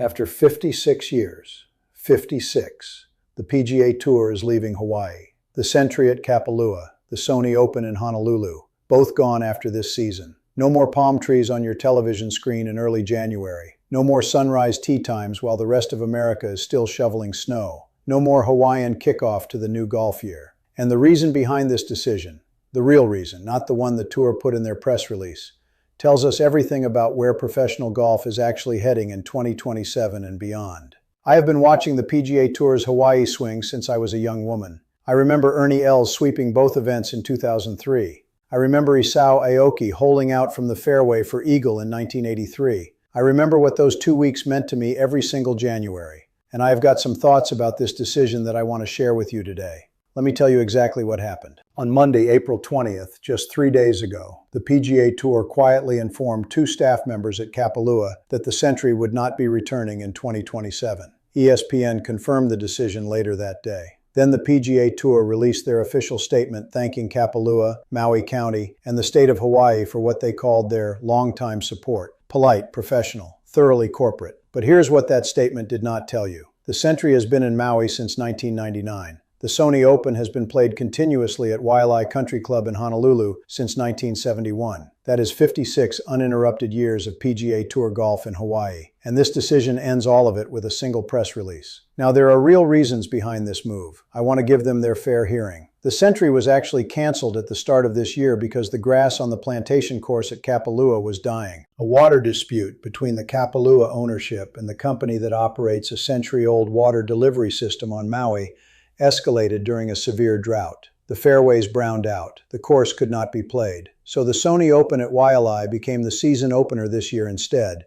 After 56 years, 56, the PGA Tour is leaving Hawaii. The Sentry at Kapalua, the Sony Open in Honolulu, both gone after this season. No more palm trees on your television screen in early January. No more sunrise tee times while the rest of America is still shoveling snow. No more Hawaiian kickoff to the new golf year. And the reason behind this decision, the real reason, not the one the tour put in their press release, tells us everything about where professional golf is actually heading in 2027 and beyond. I have been watching the PGA Tour's Hawaii swing since I was a young woman. I remember Ernie Els sweeping both events in 2003. I remember Isao Aoki holing out from the fairway for eagle in 1983. I remember what those 2 weeks meant to me every single January. And I have got some thoughts about this decision that I want to share with you today. Let me tell you exactly what happened. On Monday, April 20th, just 3 days ago, the PGA Tour quietly informed 2 staff members at Kapalua that the Sentry would not be returning in 2027. ESPN confirmed the decision later that day. Then the PGA Tour released their official statement thanking Kapalua, Maui County, and the state of Hawaii for what they called their longtime support. Polite, professional, thoroughly corporate. But here's what that statement did not tell you. The Sentry has been in Maui since 1999. The Sony Open has been played continuously at Waialae Country Club in Honolulu since 1971. That is 56 uninterrupted years of PGA Tour golf in Hawaii. And this decision ends all of it with a single press release. Now, there are real reasons behind this move. I want to give them their fair hearing. The Sentry was actually canceled at the start of this year because the grass on the plantation course at Kapalua was dying. A water dispute between the Kapalua ownership and the company that operates a century-old water delivery system on Maui escalated during a severe drought. The fairways browned out. The course could not be played. So the Sony Open at Waialae became the season opener this year instead,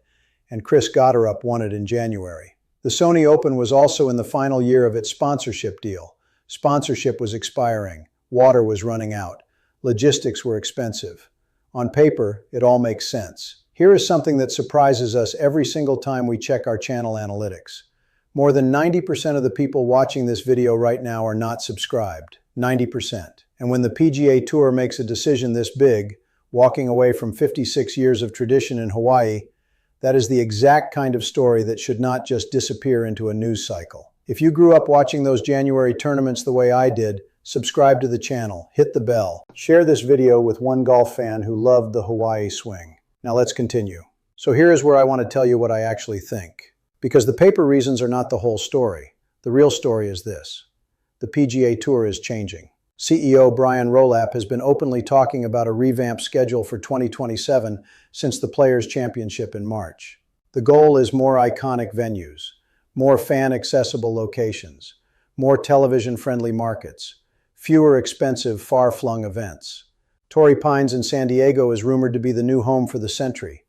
and Chris Gotterup won it in January. The Sony Open was also in the final year of its sponsorship deal. Sponsorship was expiring. Water was running out. Logistics were expensive. On paper, it all makes sense. Here is something that surprises us every single time we check our channel analytics. More than 90% of the people watching this video right now are not subscribed. 90%. And when the PGA Tour makes a decision this big, walking away from 56 years of tradition in Hawaii, that is the exact kind of story that should not just disappear into a news cycle. If you grew up watching those January tournaments the way I did, subscribe to the channel, hit the bell, share this video with one golf fan who loved the Hawaii swing. Now let's continue. So here is where I want to tell you what I actually think. Because the paper reasons are not the whole story. The real story is this. The PGA Tour is changing. CEO Brian Rolapp has been openly talking about a revamped schedule for 2027 since the Players' Championship in March. The goal is more iconic venues, more fan-accessible locations, more television-friendly markets, fewer expensive, far-flung events. Torrey Pines in San Diego is rumored to be the new home for the Sentry.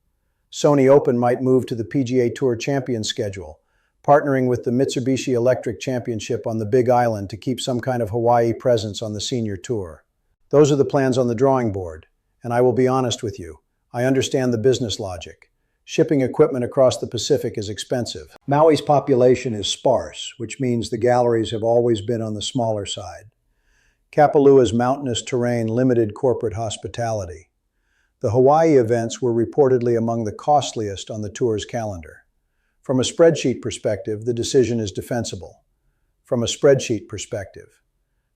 Sony Open might move to the PGA Tour Champions schedule, partnering with the Mitsubishi Electric Championship on the Big Island to keep some kind of Hawaii presence on the Senior Tour. Those are the plans on the drawing board, and I will be honest with you, I understand the business logic. Shipping equipment across the Pacific is expensive. Maui's population is sparse, which means the galleries have always been on the smaller side. Kapalua's mountainous terrain limited corporate hospitality. The Hawaii events were reportedly among the costliest on the tour's calendar. From a spreadsheet perspective, the decision is defensible. From a spreadsheet perspective.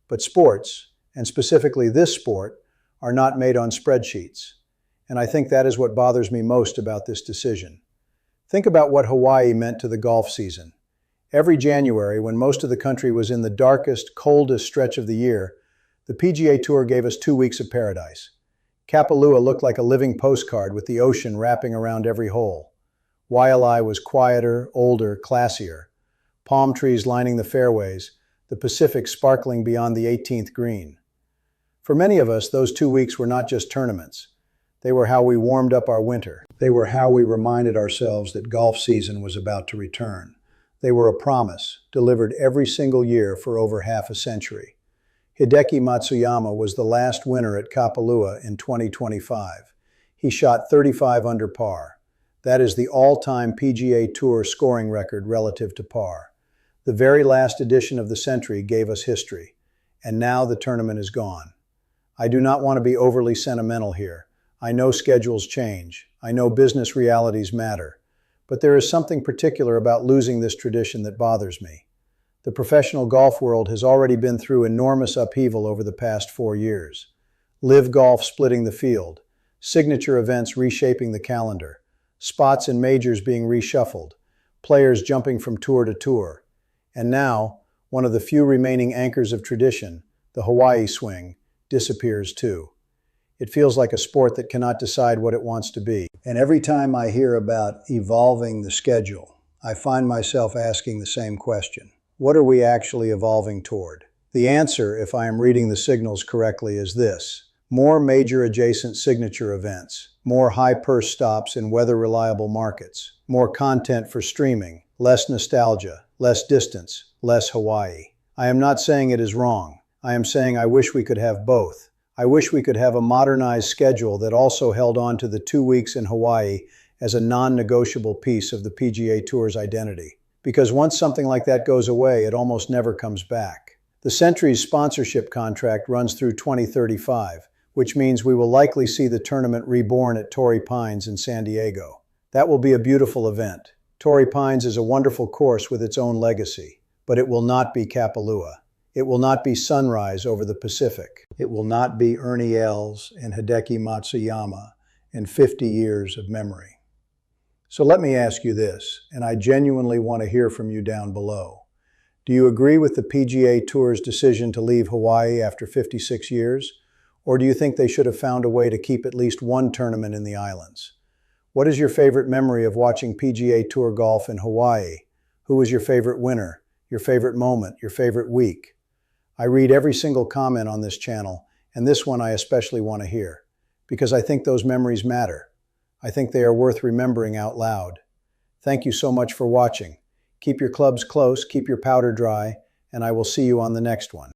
But sports, and specifically this sport, are not made on spreadsheets. And I think that is what bothers me most about this decision. Think about what Hawaii meant to the golf season. Every January, when most of the country was in the darkest, coldest stretch of the year, the PGA Tour gave us 2 weeks of paradise. Kapalua looked like a living postcard with the ocean wrapping around every hole. Waialae was quieter, older, classier. Palm trees lining the fairways, the Pacific sparkling beyond the 18th green. For many of us, those 2 weeks were not just tournaments. They were how we warmed up our winter. They were how we reminded ourselves that golf season was about to return. They were a promise, delivered every single year for over half a century. Hideki Matsuyama was the last winner at Kapalua in 2025. He shot 35 under par. That is the all-time PGA Tour scoring record relative to par. The very last edition of the Sentry gave us history, and now the tournament is gone. I do not want to be overly sentimental here. I know schedules change. I know business realities matter. But there is something particular about losing this tradition that bothers me. The professional golf world has already been through enormous upheaval over the past 4 years. Live Golf splitting the field, signature events reshaping the calendar, spots in majors being reshuffled, players jumping from tour to tour. And now, one of the few remaining anchors of tradition, the Hawaii swing, disappears too. It feels like a sport that cannot decide what it wants to be. And every time I hear about evolving the schedule, I find myself asking the same question. What are we actually evolving toward? The answer, if I am reading the signals correctly, is this: more major adjacent signature events, more high-purse stops in weather-reliable markets, more content for streaming, less nostalgia, less distance, less Hawaii. I am not saying it is wrong. I am saying I wish we could have both. I wish we could have a modernized schedule that also held on to the 2 weeks in Hawaii as a non-negotiable piece of the PGA Tour's identity. Because once something like that goes away, it almost never comes back. The Sentry's sponsorship contract runs through 2035, which means we will likely see the tournament reborn at Torrey Pines in San Diego. That will be a beautiful event. Torrey Pines is a wonderful course with its own legacy, but it will not be Kapalua. It will not be sunrise over the Pacific. It will not be Ernie Els and Hideki Matsuyama and 50 years of memory. So let me ask you this, and I genuinely want to hear from you down below. Do you agree with the PGA Tour's decision to leave Hawaii after 56 years? Or do you think they should have found a way to keep at least one tournament in the islands? What is your favorite memory of watching PGA Tour golf in Hawaii? Who was your favorite winner, your favorite moment, your favorite week? I read every single comment on this channel, and this one I especially want to hear, because I think those memories matter. I think they are worth remembering out loud. Thank you so much for watching. Keep your clubs close, keep your powder dry, and I will see you on the next one.